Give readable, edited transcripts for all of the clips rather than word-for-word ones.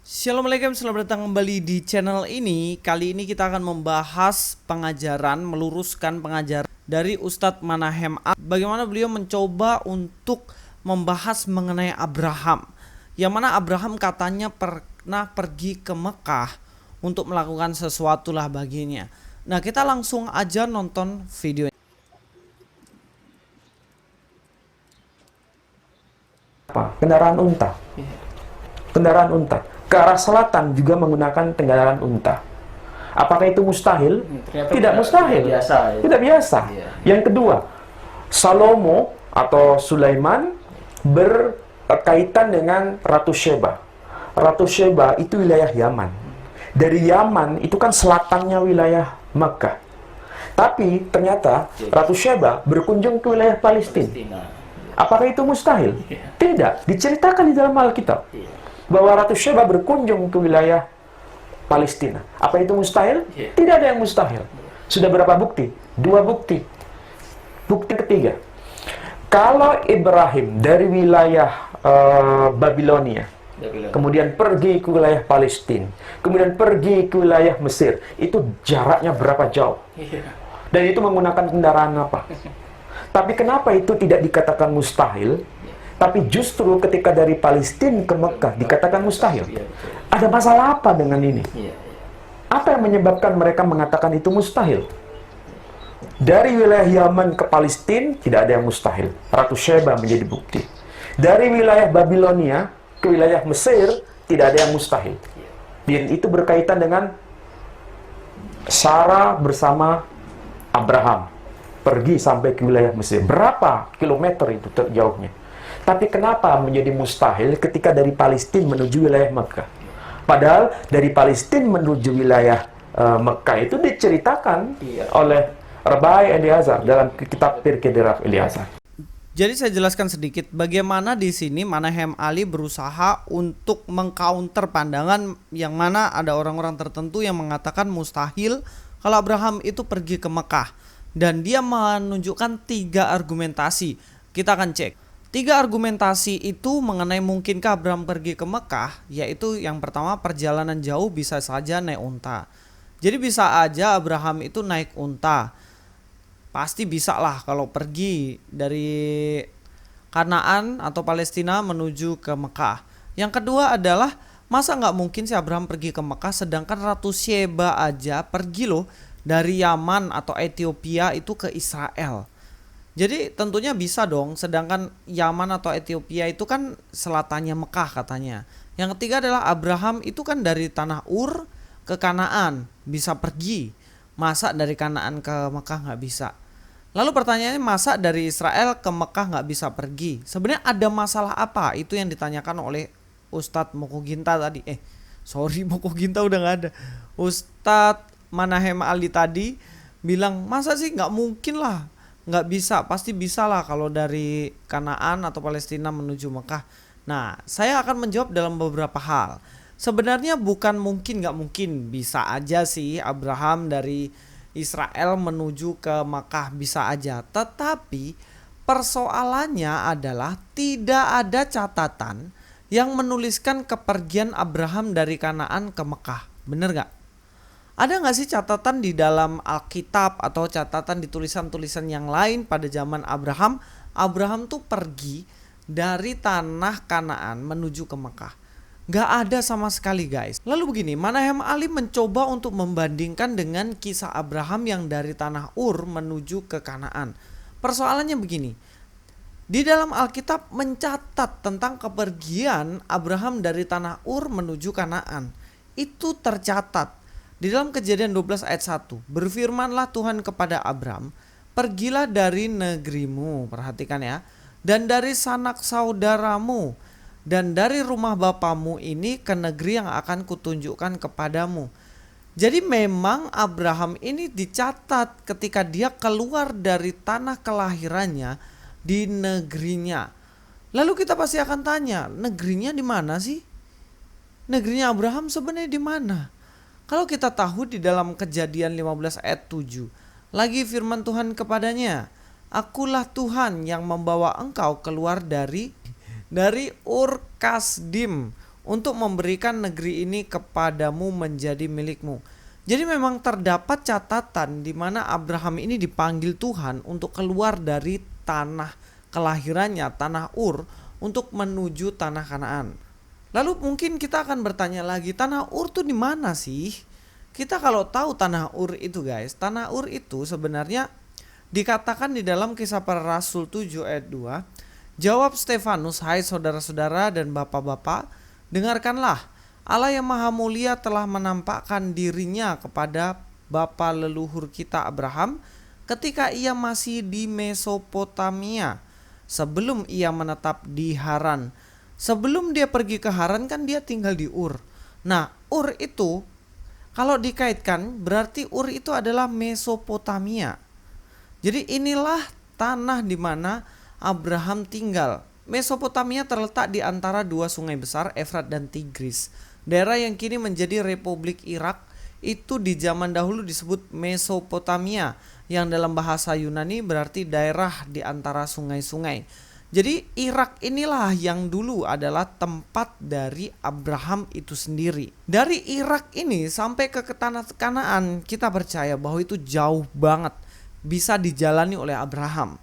Assalamualaikum, selamat datang kembali di channel ini. Kali ini kita akan membahas pengajaran, meluruskan pengajaran dari Ustadz Manahem bagaimana beliau mencoba untuk membahas mengenai Abraham, yang mana Abraham katanya pernah pergi ke Mekah untuk melakukan sesuatu lah baginya. Nah, kita langsung aja nonton video. Kendaraan unta. Kendaraan unta. Ke arah selatan juga menggunakan kendaraan unta. Apakah itu mustahil? Tidak mustahil. Tidak biasa. Yang kedua, Salomo atau Sulaiman berkaitan dengan Ratu Sheba. Ratu Sheba itu wilayah Yaman. Dari Yaman itu kan selatannya wilayah Makkah. Tapi ternyata Ratu Sheba berkunjung ke wilayah Palestina. Apakah itu mustahil? Tidak. Diceritakan di dalam Alkitab bahwa Ratu Sheba berkunjung ke wilayah Palestina. Apa itu mustahil? Tidak ada yang mustahil. Sudah berapa bukti? 2 bukti. Bukti ketiga, kalau Ibrahim dari wilayah Babilonia, kemudian pergi ke wilayah Palestina, kemudian pergi ke wilayah Mesir, itu jaraknya berapa jauh? Dan itu menggunakan kendaraan apa? Tapi kenapa itu tidak dikatakan mustahil? Tapi justru ketika dari Palestina ke Mekah dikatakan mustahil. Ada masalah apa dengan ini? Apa yang menyebabkan mereka mengatakan itu mustahil? Dari wilayah Yaman ke Palestina tidak ada yang mustahil. Ratu Sheba menjadi bukti. Dari wilayah Babilonia ke wilayah Mesir tidak ada yang mustahil. Dan itu berkaitan dengan Sarah bersama Abraham pergi sampai ke wilayah Mesir. Berapa kilometer itu jauhnya? Tapi kenapa menjadi mustahil ketika dari Palestina menuju wilayah Mekah? Padahal dari Palestina menuju wilayah Mekah itu diceritakan oleh Rabbi Eliezer dalam kitab Pirkei Deraf Eliezer. Jadi saya jelaskan sedikit bagaimana di sini Manahem Ali berusaha untuk mengcounter pandangan yang mana ada orang-orang tertentu yang mengatakan mustahil kalau Abraham itu pergi ke Mekah. Dan dia menunjukkan 3 argumentasi. Kita akan cek 3 argumentasi itu mengenai mungkinkah Abraham pergi ke Mekah. Yaitu yang pertama, perjalanan jauh bisa saja naik unta. Jadi bisa aja Abraham itu naik unta. Pasti bisa lah kalau pergi dari Kanaan atau Palestina menuju ke Mekah. Yang kedua adalah, masa nggak mungkin sih Abraham pergi ke Mekah sedangkan Ratu Sheba aja pergi loh dari Yaman atau Ethiopia itu ke Israel. Jadi tentunya bisa dong, sedangkan Yaman atau Ethiopia itu kan selatannya Mekah katanya. Yang ketiga adalah Abraham itu kan dari tanah Ur ke Kanaan bisa pergi. Masa dari Kanaan ke Mekah nggak bisa? Lalu pertanyaannya, masa dari Israel ke Mekah nggak bisa pergi? Sebenarnya ada masalah apa? Itu yang ditanyakan oleh Ustadz Mokoginta tadi. Mokoginta udah nggak ada. Ustadz Manahem Ali tadi bilang, masa sih nggak mungkin lah, nggak bisa, pasti bisa lah kalau dari Kanaan atau Palestina menuju Mekah. Nah, saya akan menjawab dalam beberapa hal. Sebenarnya bukan mungkin nggak mungkin, bisa aja sih Abraham dari Israel menuju ke Mekah, bisa aja. Tetapi persoalannya adalah tidak ada catatan yang menuliskan kepergian Abraham dari Kanaan ke Mekah. Bener nggak? Ada nggak sih catatan di dalam Alkitab atau catatan di tulisan-tulisan yang lain pada zaman Abraham? Abraham tuh pergi dari tanah Kanaan menuju ke Mekah. Nggak ada sama sekali, guys. Lalu begini, Manahem Ali mencoba untuk membandingkan dengan kisah Abraham yang dari tanah Ur menuju ke Kanaan. Persoalannya begini, di dalam Alkitab mencatat tentang kepergian Abraham dari tanah Ur menuju Kanaan. Itu tercatat. Di dalam Kejadian 12 ayat 1, berfirmanlah Tuhan kepada Abram, pergilah dari negerimu, perhatikan ya, dan dari sanak saudaramu, dan dari rumah bapamu ini ke negeri yang akan kutunjukkan kepadamu. Jadi memang Abraham ini dicatat ketika dia keluar dari tanah kelahirannya di negerinya. Lalu kita pasti akan tanya, negerinya di mana sih? Negerinya Abraham sebenarnya di mana? Kalau kita tahu di dalam Kejadian 15 ayat 7, lagi firman Tuhan kepadanya, akulah Tuhan yang membawa engkau keluar dari Ur Kasdim. untuk memberikan negeri ini kepadamu menjadi milikmu. Jadi memang terdapat catatan di mana Abraham ini dipanggil Tuhan untuk keluar dari tanah kelahirannya, tanah Ur, untuk menuju tanah Kanaan. Lalu mungkin kita akan bertanya lagi, tanah Ur tuh di mana sih? Kita kalau tahu tanah Ur itu guys, tanah Ur itu sebenarnya dikatakan di dalam Kisah Para Rasul 7 ayat 2, jawab Stefanus, hai saudara-saudara dan bapak-bapak, dengarkanlah, Allah yang maha mulia telah menampakkan dirinya kepada bapa leluhur kita Abraham ketika ia masih di Mesopotamia, sebelum ia menetap di Haran. Sebelum dia pergi ke Haran kan dia tinggal di Ur. Nah, Ur itu kalau dikaitkan berarti Ur itu adalah Mesopotamia. Jadi inilah tanah di mana Abraham tinggal. Mesopotamia terletak di antara dua sungai besar, Efrat dan Tigris. Daerah yang kini menjadi Republik Irak itu di zaman dahulu disebut Mesopotamia, yang dalam bahasa Yunani berarti daerah di antara sungai-sungai. Jadi Irak inilah yang dulu adalah tempat dari Abraham itu sendiri. Dari Irak ini sampai ke tanah Kanaan, kita percaya bahwa itu jauh banget, bisa dijalani oleh Abraham.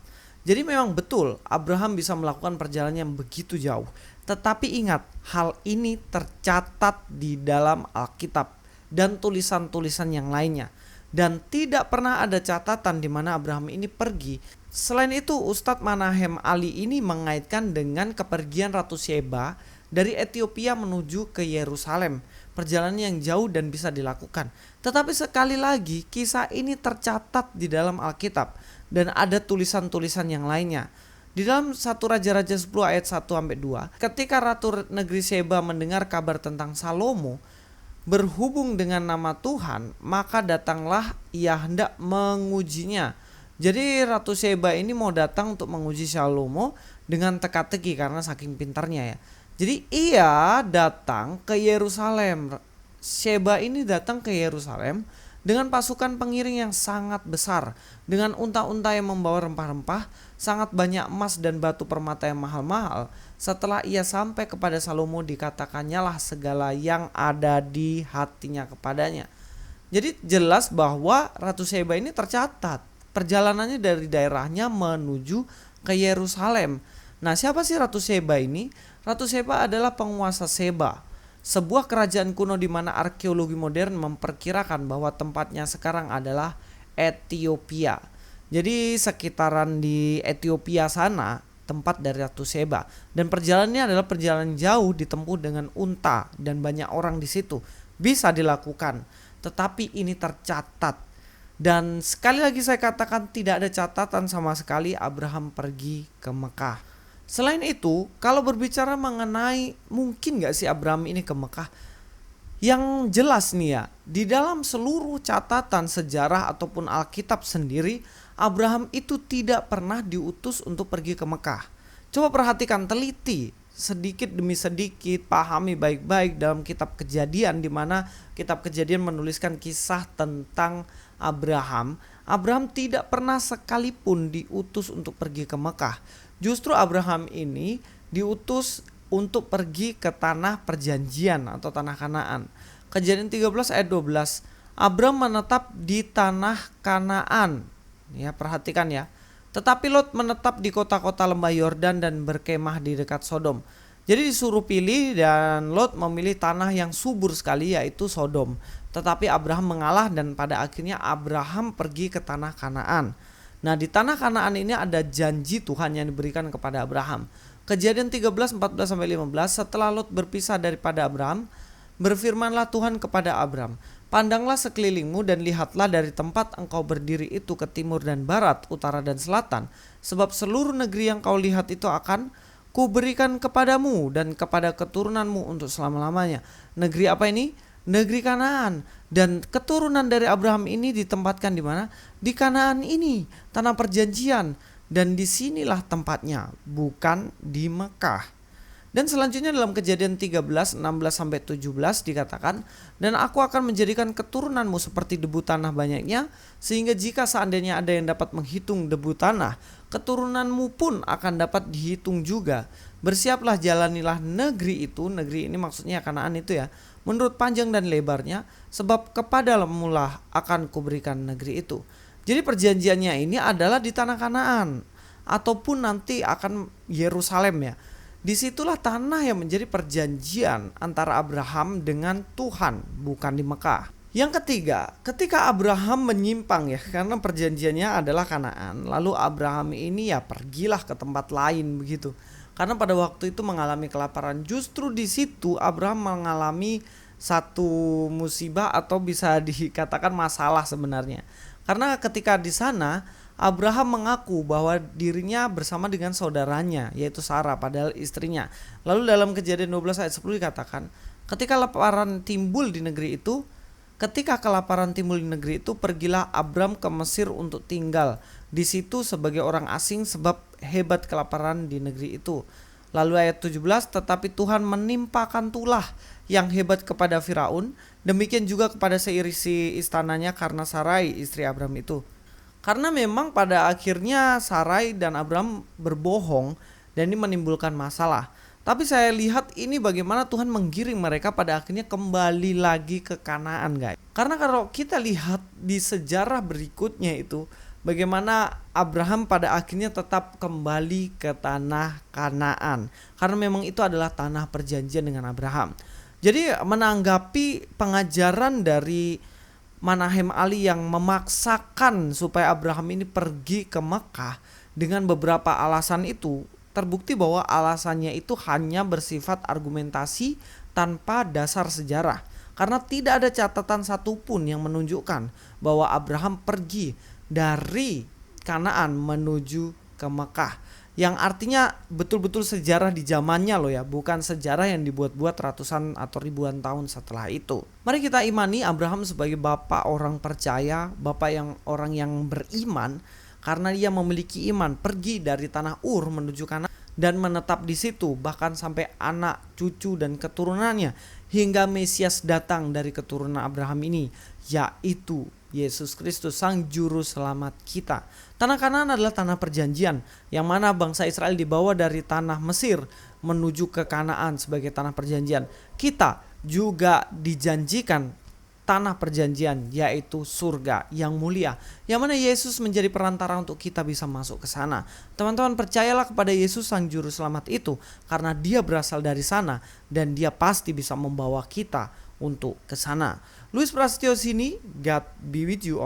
Jadi memang betul Abraham bisa melakukan perjalanan yang begitu jauh. Tetapi ingat, hal ini tercatat di dalam Alkitab dan tulisan-tulisan yang lainnya. Dan tidak pernah ada catatan di mana Abraham ini pergi. Selain itu, Ustadz Manahem Ali ini mengaitkan dengan kepergian Ratu Sheba dari Ethiopia menuju ke Yerusalem. Perjalanan yang jauh dan bisa dilakukan. Tetapi sekali lagi, kisah ini tercatat di dalam Alkitab dan ada tulisan-tulisan yang lainnya. Di dalam 1 Raja-Raja 10 ayat 1-2, ketika Ratu Negeri Sheba mendengar kabar tentang Salomo berhubung dengan nama Tuhan, maka datanglah ia hendak mengujinya. Jadi Ratu Sheba ini mau datang untuk menguji Salomo dengan teka-teki karena saking pintarnya ya. Jadi ia datang ke Yerusalem. Sheba ini datang ke Yerusalem dengan pasukan pengiring yang sangat besar, dengan unta-unta yang membawa rempah-rempah, sangat banyak emas dan batu permata yang mahal-mahal. Setelah ia sampai kepada Salomo, dikatakannya lah segala yang ada di hatinya kepadanya. Jadi jelas bahwa Ratu Sheba ini tercatat perjalanannya dari daerahnya menuju ke Yerusalem. Nah, siapa sih Ratu Sheba ini? Ratu Sheba adalah penguasa Seba, sebuah kerajaan kuno di mana arkeologi modern memperkirakan bahwa tempatnya sekarang adalah Ethiopia. Jadi sekitaran di Ethiopia sana tempat dari Ratu Sheba, dan perjalanannya adalah perjalanan jauh ditempuh dengan unta dan banyak orang di situ. Bisa dilakukan, tetapi ini tercatat. Dan sekali lagi saya katakan tidak ada catatan sama sekali Abraham pergi ke Mekah. Selain itu, kalau berbicara mengenai mungkin gak sih Abraham ini ke Mekah, yang jelas nih ya, di dalam seluruh catatan sejarah ataupun Alkitab sendiri, Abraham itu tidak pernah diutus untuk pergi ke Mekah. Coba perhatikan, teliti sedikit demi sedikit, pahami baik-baik dalam kitab Kejadian, di mana kitab Kejadian menuliskan kisah tentang Abraham. Abraham tidak pernah sekalipun diutus untuk pergi ke Mekah. Justru Abraham ini diutus untuk pergi ke tanah perjanjian atau tanah Kanaan. Kejadian 13 ayat 12, Abraham menetap di tanah Kanaan. Ya, perhatikan ya. Tetapi Lot menetap di kota-kota lembah Yordan dan berkemah di dekat Sodom. Jadi disuruh pilih dan Lot memilih tanah yang subur sekali, yaitu Sodom. Tetapi Abraham mengalah dan pada akhirnya Abraham pergi ke tanah Kanaan. Nah, di tanah Kanaan ini ada janji Tuhan yang diberikan kepada Abraham. Kejadian 13, 14-15, setelah Lot berpisah daripada Abraham, berfirmanlah Tuhan kepada Abraham, pandanglah sekelilingmu dan lihatlah dari tempat engkau berdiri itu ke timur dan barat, utara dan selatan. Sebab seluruh negeri yang kau lihat itu akan kuberikan kepadamu dan kepada keturunanmu untuk selama-lamanya. Negeri apa ini? Negeri Kanaan. Dan keturunan dari Abraham ini ditempatkan di mana? Di Kanaan ini, tanah perjanjian. Dan disinilah tempatnya, bukan di Mekah. Dan selanjutnya dalam Kejadian 13, 16-17 dikatakan, dan aku akan menjadikan keturunanmu seperti debu tanah banyaknya, sehingga jika seandainya ada yang dapat menghitung debu tanah, keturunanmu pun akan dapat dihitung juga. Bersiaplah, jalanilah negeri itu, negeri ini maksudnya Kanaan itu ya, menurut panjang dan lebarnya, sebab kepadamu lah akan kuberikan negeri itu. Jadi perjanjiannya ini adalah di tanah Kanaan ataupun nanti akan Yerusalem ya. Disitulah tanah yang menjadi perjanjian antara Abraham dengan Tuhan, bukan di Mekah. Yang ketiga, ketika Abraham menyimpang ya, karena perjanjiannya adalah Kanaan, lalu Abraham ini ya pergilah ke tempat lain begitu. Karena pada waktu itu mengalami kelaparan. Justru di situ Abraham mengalami satu musibah atau bisa dikatakan masalah sebenarnya. Karena ketika di sana Abraham mengaku bahwa dirinya bersama dengan saudaranya yaitu Sarah padahal istrinya. Lalu dalam Kejadian 12 ayat 10 dikatakan, ketika kelaparan timbul di negeri itu, pergilah Abram ke Mesir untuk tinggal di situ sebagai orang asing sebab hebat kelaparan di negeri itu. Lalu ayat 17, tetapi Tuhan menimpakan tulah yang hebat kepada Firaun, demikian juga kepada seisi istananya karena Sarai istri Abram itu. Karena memang pada akhirnya Sarai dan Abram berbohong dan ini menimbulkan masalah. Tapi saya lihat ini bagaimana Tuhan menggiring mereka pada akhirnya kembali lagi ke Kanaan, guys. Karena kalau kita lihat di sejarah berikutnya itu, bagaimana Abraham pada akhirnya tetap kembali ke tanah Kanaan. Karena memang itu adalah tanah perjanjian dengan Abraham. Jadi menanggapi pengajaran dari Manahem Ali yang memaksakan supaya Abraham ini pergi ke Mekah dengan beberapa alasan itu, terbukti bahwa alasannya itu hanya bersifat argumentasi tanpa dasar sejarah. Karena tidak ada catatan satupun yang menunjukkan bahwa Abraham pergi dari Kanaan menuju ke Mekah. Yang artinya betul-betul sejarah di zamannya loh ya, bukan sejarah yang dibuat-buat ratusan atau ribuan tahun setelah itu. Mari kita imani Abraham sebagai bapak orang percaya, orang yang beriman, karena dia memiliki iman pergi dari tanah Ur menuju Kanaan dan menetap di situ bahkan sampai anak, cucu dan keturunannya hingga Mesias datang dari keturunan Abraham ini, yaitu Yesus Kristus sang juru selamat kita. Tanah Kanaan adalah tanah perjanjian yang mana bangsa Israel dibawa dari tanah Mesir menuju ke Kanaan sebagai tanah perjanjian. Kita juga dijanjikan tanah perjanjian yaitu surga yang mulia, yang mana Yesus menjadi perantara untuk kita bisa masuk ke sana. Teman-teman percayalah kepada Yesus sang juru selamat itu, karena dia berasal dari sana dan dia pasti bisa membawa kita untuk ke sana. Luis Prasetyo sini, God be with you all.